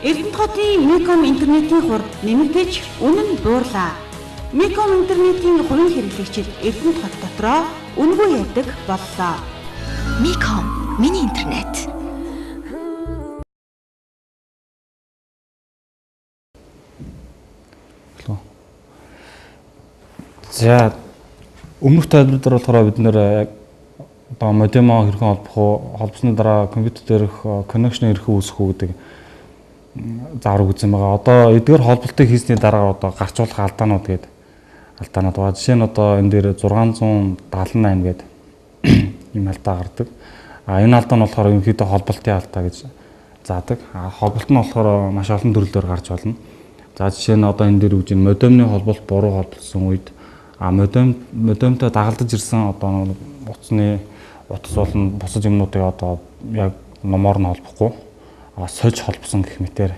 Эрдэнэт хотын Меком интернетийн хурд нэмэгдэж үнэн буурлаа. Меком интернетийн хувийн хэрэглэгчид Эрдэнэт хот дотроо үнэгүй ярьдаг боллоо. Меком миний интернет. За өмнөх тайлбар дээр болохоор бид нэр одоо модемо хэрхэн холбосны дараа компьютер дээрх connection хэрхэн үүсэх үү гэдэг заавар үзсэн байгаа. Одоо эдгээр холболтыг хийсний дараа одоо гарч болох алдаанууд гэдэг алдаанууд байгаа. Жишээ нь одоо энэ дээр 678 гэдэг ийм алдаа гардаг. Энэ алдаа нь болохоор ерөнхийдөө холболтын алдаа гэж заадаг. Холболт нь болохоор маш олон төрлөөр гарч болно. За жишээ нь одоо энэ дээр үгж модемны холболт буруу холбогдсон үед модемтой дагалдаж ирсэн одоо утасны утас болон бусад юмнуудыг одоо яг номоор нь холбохгүй сольж холбосон гэх мэтээр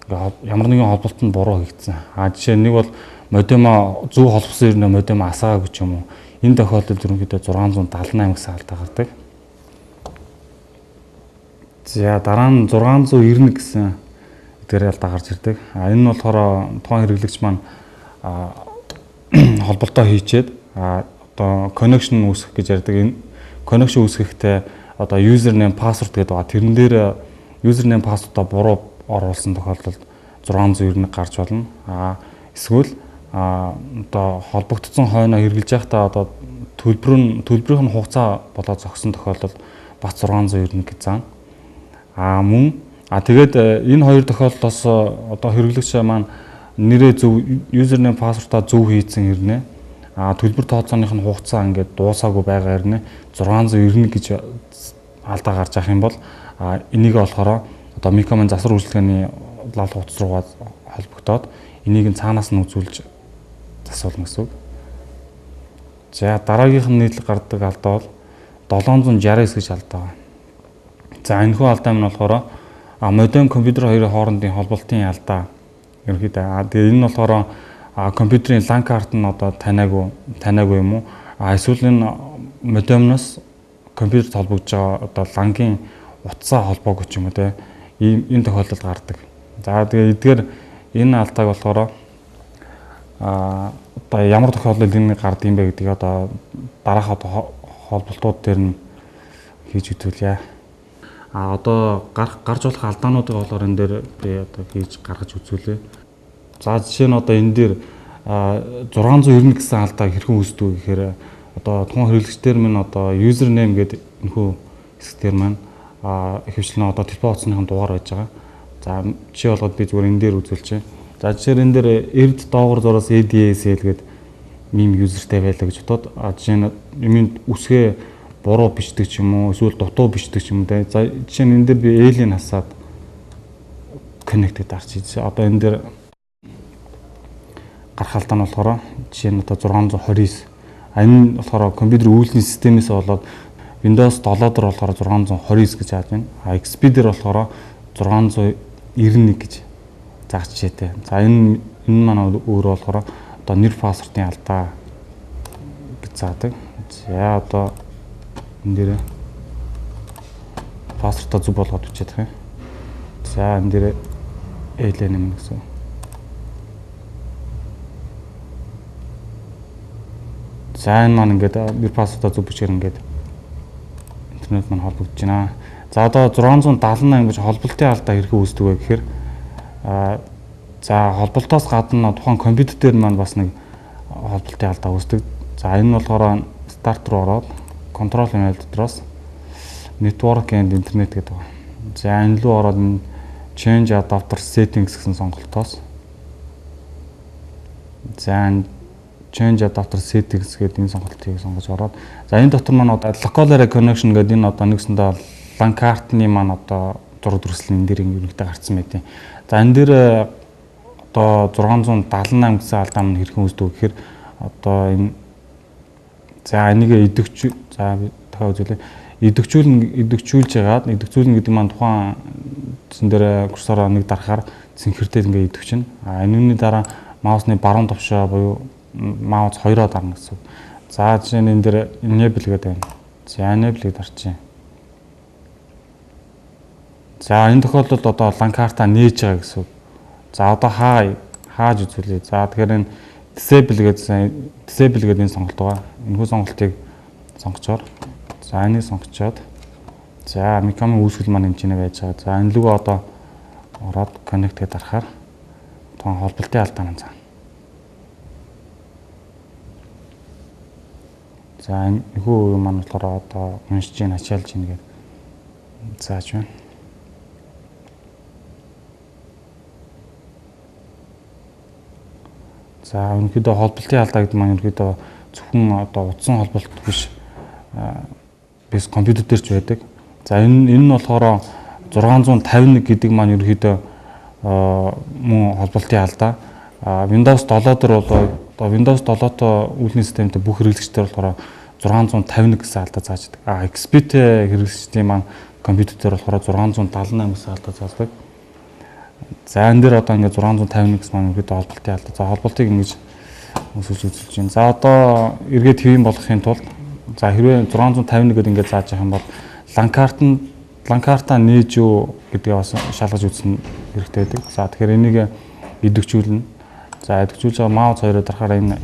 ямар нэгэн холболт нь буруу хийгдсэн. Жишээ нэг бол модемо зөв холбосон юм модемо асаагүй ч юм уу. Энэ тохиолдолд ерөнхийдөө 678 гэсэн алдаа гардаг. За дараа нь 691 гэсэн эдгээр алдаа гарч ирдэг. Энэ нь болохоор тухайн хэрэглэгч маань холболтоо хийчээд одоо connection үүсгэх гэж ярьдаг. Энэ connection үүсгэхдээ одоо username password гэдэг байгаа. Тэрэн дээр username password-а буруу оруулсан тохиолдолд 691 гарч болно. Эсвэл одоо холбогдсон хойноо хэрэглэж байхдаа одоо төлбөрийн хугацаа болоод зогссон тохиолдолд бас 691 гэж заана. Мөн тэгээд энэ хоёр тохиолдолд одоо хэрэглэгч маань нэрээ зөв username password-а зөв хийсэн хэрнээ төлбөр тооцооных нь хугацаа ингээд дуусаагүй байгаа хэрнээ 691 гэж алдаа гарч авах юм бол энийг болохоор одоо Mecom-ын засвар үйлчилгээний лал утас руугаа холбогдоод энийг нь цаанаас нь үзүүлж засуулна гэсэн үг. За дараагийнх нь нийтлэг гардаг алдаа бол 769 гэж алдаа байна. За энэхүү алдаа нь болохоор модем компьютер хоёрын хоорондын холболтын алдаа. Ерөнхийдөө тэгээ энэ нь болохоор компьютерийн LAN карт нь одоо таниагүй юм уу? Эсвэл энэ модемноос компьютерт холбогдож байгаа одоо LAN-гийн утсаа холбоогүй ч юм уу те. Энэ тохиолдолд гардаг. За тэгээ эдгээр энэ алдааг болохоор одоо ямар тохиолдолд энэ гардаг юм бэ гэдгийг одоо дараах одоо холболтууд дээр нь хийж үзүүлье. Одоо гарч болох алдаануудыг болохоор энэ дээр би одоо хийж гаргаж үзүүлье. За жишээ нь одоо энэ дээр 690 гэсэн алдаа хэрхэн үүсдэг вэ гэхээр одоо тухайн хэрэглэгчдэр минь одоо username гэдэг энэхүү хэсгээр маань ихэвчлэн одоо телефон утасныхын дугаар байж байгаа. За жишээ болгоод би зүгээр энэ дээр үзүүлчихье. За жишээр энэ дээр эрд доогуур зураас ADSL гэдэг мим юзертэй байлаа гэж бодоод жишээ нь юмын үсгээ буруу бичдэг ч юм уу эсвэл дутуу бичдэг ч юм дээ. За жишээ нь энэ дээр би alien хасаад connected арчиж. Одоо энэ дээр гарах алдаа нь болохоор жишээ нь одоо 629. Энэ болохоор компьютерийн үйлчлийн системээс болоод Windows 7 дээр болохоор 629 гэж хааж байна. XP дээр болохоор 691 гэж заах жишээтэй. За энэ маань өөрөө болохоор одоо нэр пассвортын алдаа гэж заадаг. За одоо энэ дээр пассвортаа зөв болгоод бичээд байгаа юм. За энэ дээр alien юм гэсэн. За энэ маань ингээд нэр пассвортаа зөв бичээр ингээд интернет маань холбогдож байна. За одоо 678 гэж холболтын алдаа хэрхэн үүсдэг вэ гэхээр за холболтоос гадна тухайн компьютер дээр маань бас нэг холболтын алдаа үүсдэг. За энэ нь болохоор старт руу ороод control panel дотроос network and internet гэдэг байна. За энэ рүү ороод change adapter settings гэсэн сонголтоос за change adapter settings гэдэг энэ сонголтыг сонгож ороод за энэ дотор маань одоо local area connection гэдэг энэ одоо нэгсэндээ LAN картны маань одоо зураг дүрслэл энэ дээр ерөнхийдөө гарцсан байдیں۔ За энэ дээр одоо 678 гэсэн алдаа маань хэрхэн үүсдэг вэ гэхээр одоо энэ за энийг идэвхжүүл за дахиад үзүүлээ. Идэвхжүүлж яагаад идэвхжүүлнэ гэдэг маань тухайн зэн дээр курсороо нэг дарахаар цэнхэрдээд ингээ идэвхжинэ. Энэний дараа маусны баруун товшоо буюу маус 2-оо дарна гэсэн. За жишээ нь энэ дээр enable гэдэг байна. За enable-ийг дарчих. За энэ тохиолдолд одоо ланкарта нээж байгаа гэсэн үг. За одоо хааж үзүүлье. За тэгэхээр энэ disable гэдэг энэ сонголт байгаа. Энэхүү сонголтыг сонгочоор. За энийг сонгочоод за Micom-ын үүсгэл маань энэ чинь байж байгаа. За энэ лүгөө одоо ороод connect гэдээ дарахаар тоон холболтын алдаа маань заа. За энэхүү юм маань болохоор одоо уншиж ийн ачаалж ийн гэдэг зааж байна. За өнөөдөө холболтын алдаа гэдэг маань өнөөдөө зөвхөн одоо утсан холболт биш бис компьютер дээр ч байдаг. За энэ нь болохоор 651 гэдэг маань ерөөдөө мөн холболтын алдаа. Windows 7 дээр бол одоо Windows 7-той үйлдвэрлэлийн системтэй бүх хэрэглэгчдэр болохоор 651 гэсэн алдаа зааж байдаг. XP-тэй хэрэглэгчдийн маань компьютер дээр болохоор 678 гэсэн алдаа зааждаг. За энэ дээр одоо ингээд 651 гэсэн маань ерөөдөө холболтын алдаа. За холболтыг ингэж өсөж үзүүлж байна. За одоо эргээд хэвэн болгохын тулд за хэрвээ 651 гэдэг ингээд зааж байгаа юм бол ланкарта нээж юу гэдгээ бас шалгаж үзсэн хэрэгтэй байдаг. За тэгэхээр энийг идэвхжүүлнэ. За идэвхжүүлж байгаа маус хоёроо дарахаар энэ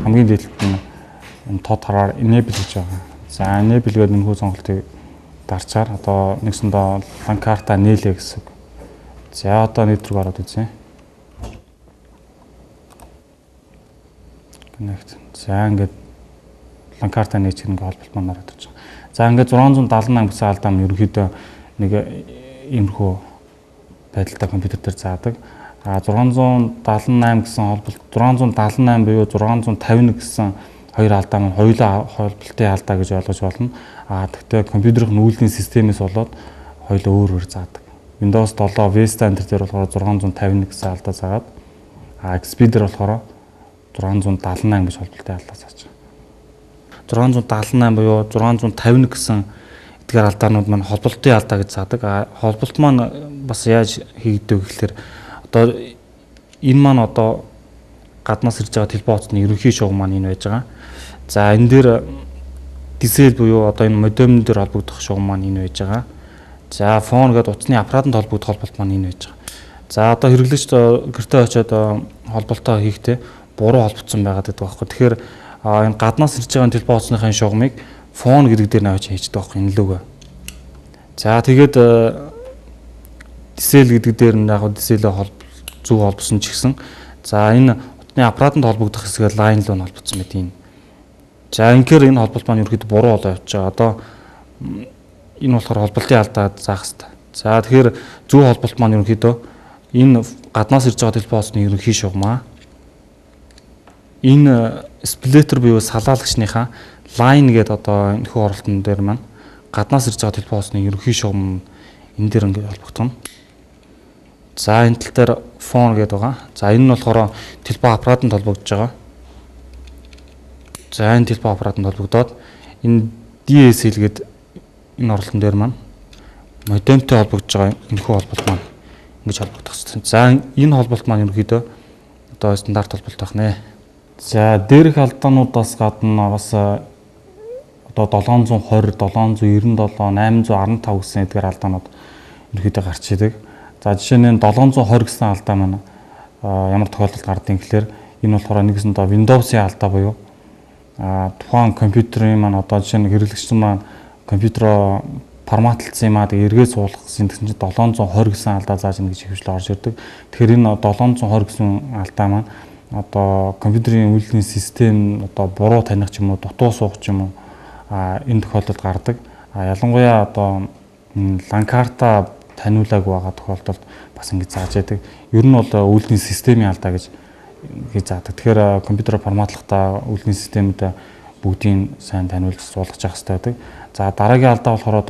хамгийн дээдлэлт энэ тод хараар enable гэж байгаа. За enable гэдэг энэ хүү сонголтыг дарчаар одоо нэгсэндээ ланкарта нээлээ гэсэн үг. За одоо нийт рүү ороод үзье. Connect. За ингээд ланкарта нээж ингээ холболт маань ороод ирж байгаа. За ингээд 678 гэсэн алдаа нь ерөнхийдөө нэг иймэрхүү байдалтай компьютер дээр заадаг. 678 гэсэн холболт 678 буюу 651 гэсэн хоёр алдаа маань хоёулаа холболтын алдаа гэж ойлгож болно. Тэгвэл компьютерийн нүүлгийн системээс болоод хоёулаа өөр өөр заадаг. Windows 7 Vista энэ төр болохоор 651 гэсэн алдаа заагаад XP дээр болохоор 678 гэж холболтын алдаа зааж байгаа. 678 буюу 651 гэсэн эдгээр алдаанууд маань холболтын алдаа гэж заадаг. Холболт маань бас яаж хийгдэв гэхэлэр одоо энэ маань одоо гаднаас ирж байгаа телефоны ерөнхий шугам маань энэ байж байгаа. За энэ дээр disable буюу одоо энэ модем дээр холбогдох шугам маань энэ байж байгаа. За фон гэдэг утасны аппаратанд холбогдох холболт маань энэ байж байгаа. За одоо хэрэглэгч гэртээ очиод холболтоо хийхдээ буруу холбогдсон байгаад байдаг байхгүй. Тэгэхээр энэ гаднаас ирж байгаа телефоныхын шугамыг фон гэдэг дээр навч хийждэг байхгүй энэ лүгөө. За тэгээд disable гэдэг дээр нь яг disable зөв холбосон ч гэсэн за энэ утасны аппаратанд холбогдох хэсгээ line руу холбогдсон мэт энэ. За инхээр энэ холболт маань ерөөхдөө буруу болоо явж байгаа. Одоо энэ болохоор холболтын алдаа заах хэрэгтэй. За тэгэхээр зөв холболт маань ерөөхдөө энэ гаднаас ирж байгаа телефоны ерөнхий шугамаа энэ сплиттер буюу салаалагчныхаа line гэдэг одоо энэ хүү оролтон дээр маань гаднаас ирж байгаа телефоны ерөнхий шугам энэ дээр ингээд холбогдно. За энэ тал дээр фон гэдэг байгаа. За энэ нь болохоор телефон аппаратанд холбогдож байгаа. За энэ телефон аппаратанд холбогдоод энэ DSL гэдэг энэ оролтон дээр маань модемтэй холбогдож байгаа энэ хүү холболт маань ингэж холбогдох хэрэгтэй. За энэ холболт маань ерөнхийдөө одоо стандарт холболт байх нэ. За дээрх алдаануудаас гадна бас одоо 720, 797, 815 гэсэн эдгээр алдаанууд ерөнхийдөө гарч идэг. За жишээ нь 720 гэсэн алдаа маань ямар тохиолдолд гардыг гэхээр энэ болохоор нэгсэндээ Windows-ийн алдаа буюу тухайн компьютерийн маань одоо жишээ нь хэрэглэгчсэн маань компьютероо форматлцсан юм аа тэгээ эргээ суулгах гэсэн чинь 720 гэсэн алдаа зааж ийн гэж хөвчлө орж ирдэг. Тэгэхээр энэ 720 гэсэн алдаа маань одоо компьютерийн үйлдвэрлэлийн систем одоо буруу таних ч юм уу дутуу суух ч юм уу энэ тохиолдолд гардаг. Ялангуяа одоо ланкарта таниулаагүй байгаа тохиолдолд бас ингэж зааж байдаг. Ер нь бол үйлдвэрлэлийн системийн алдаа гэж заадаг. Тэгэхээр компьютер форматлахдаа үйлдвэрлэлийн системд бүгдийг сайн таниулж суулгаж явах хэрэгтэй байдаг. За дараагийн алдаа болохоор